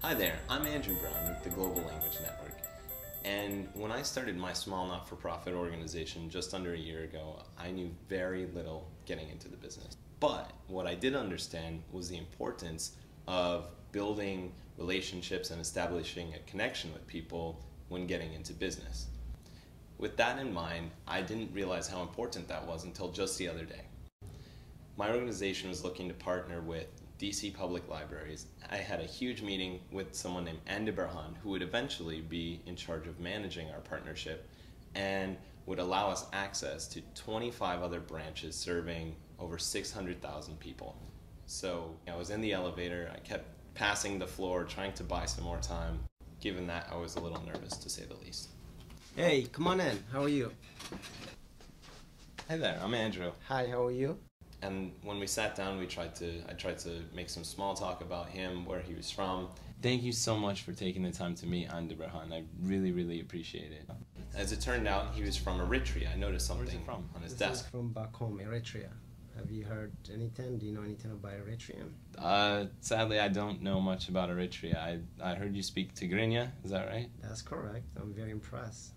Hi there, I'm Andrew Brown with the Global Language Network. And when I started my small not-for-profit organization just under a year ago, I knew very little getting into the business. But what I did understand was the importance of building relationships and establishing a connection with people when getting into business. With that in mind, I didn't realize how important that was until just the other day. My organization was looking to partner with DC Public Libraries. I had a huge meeting with someone named Andy Burhan, who would eventually be in charge of managing our partnership and would allow us access to 25 other branches serving over 600,000 people. So I was in the elevator, I kept passing the floor, trying to buy some more time. Given that, I was a little nervous, to say the least. Hey, come on in. How are you? Hi there, I'm Andrew. Hi, how are you? And when we sat down, I tried to make some small talk about him, where he was from. Thank you so much for taking the time to meet Andy Burhan. I really appreciate it. As it turned out, he was from Eritrea. I noticed something from? on his This is desk. from back home, Eritrea. Have you heard anything? Do you know anything about Eritrean? Sadly, I don't know much about Eritrea. I heard you speak Tigrinya, is that right? That's correct. I'm very impressed.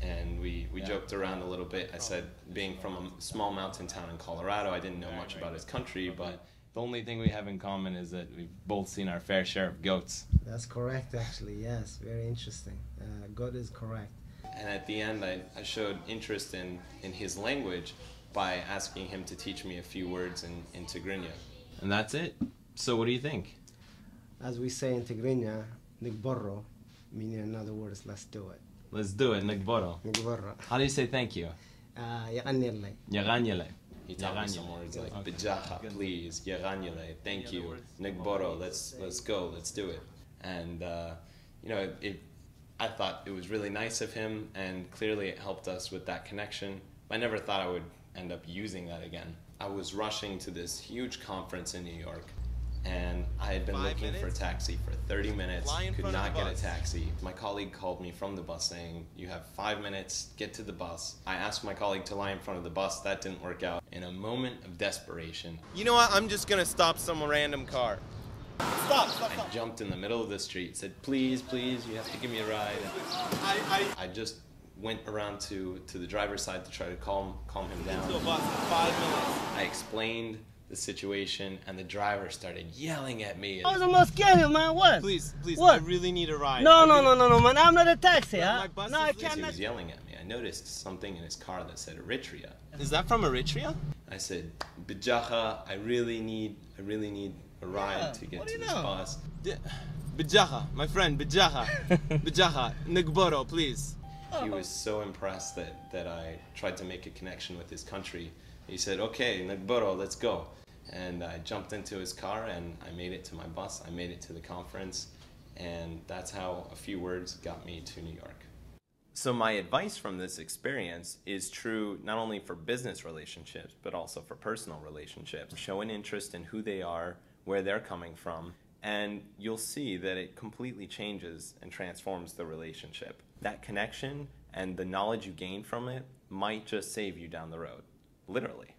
And we Yeah. joked around a little bit. I said, being from a small mountain town in Colorado, I didn't know much about his country, but The only thing we have in common is that we've both seen our fair share of goats. That's correct, actually. Yes, very interesting. God is correct. and at the end, I showed interest in his language by asking him to teach me a few words in Tigrinya. And that's it. So what do you think? As we say in Tigrinya, Nigborro, meaning in other words, let's do it. Let's do it, Nagboro. Nigborro. How do you say thank you? Yaqanirlay. Yaganyele. He taught me some words like Bijaha, please, Yaranyele, thank you, Nigboro, let's go, let's do it. And I thought it was really nice of him, and clearly it helped us with that connection. I never thought I would end up using that again. I was rushing to this huge conference in New York, and I had been looking for a taxi for 30 minutes, could not get a taxi. My colleague called me from the bus saying, you have 5 minutes, get to the bus. I asked my colleague to lie in front of the bus, that didn't work out. In a moment of desperation, You know what? I'm just gonna stop some random car. Stop. I jumped in the middle of the street, said, please, you have to give me a ride. I just went around to the driver's side to try to calm him down. To a bus in 5 minutes. I explained the situation, and the driver started yelling at me. I was almost scared, man. What? Please, What? I really need a ride. No, man. I'm not a taxi, My huh? bus No, is I late. As he cannot. was yelling at me, I noticed something in his car that said Eritrea. Is that from Eritrea? I said, Bijaha, I really need a ride Yeah, to get what do to you this know? bus. Bijaha, my friend, Bijaha. Bijaha, Nigboro, please. He was so impressed that I tried to make a connection with his country. He said, okay, Nagboro, let's go. And I jumped into his car, and I made it to my bus. I made it to the conference, and that's how a few words got me to New York. So my advice from this experience is true not only for business relationships, but also for personal relationships. Show an interest in who they are, where they're coming from, and you'll see that it completely changes and transforms the relationship. That connection and the knowledge you gain from it might just save you down the road, literally.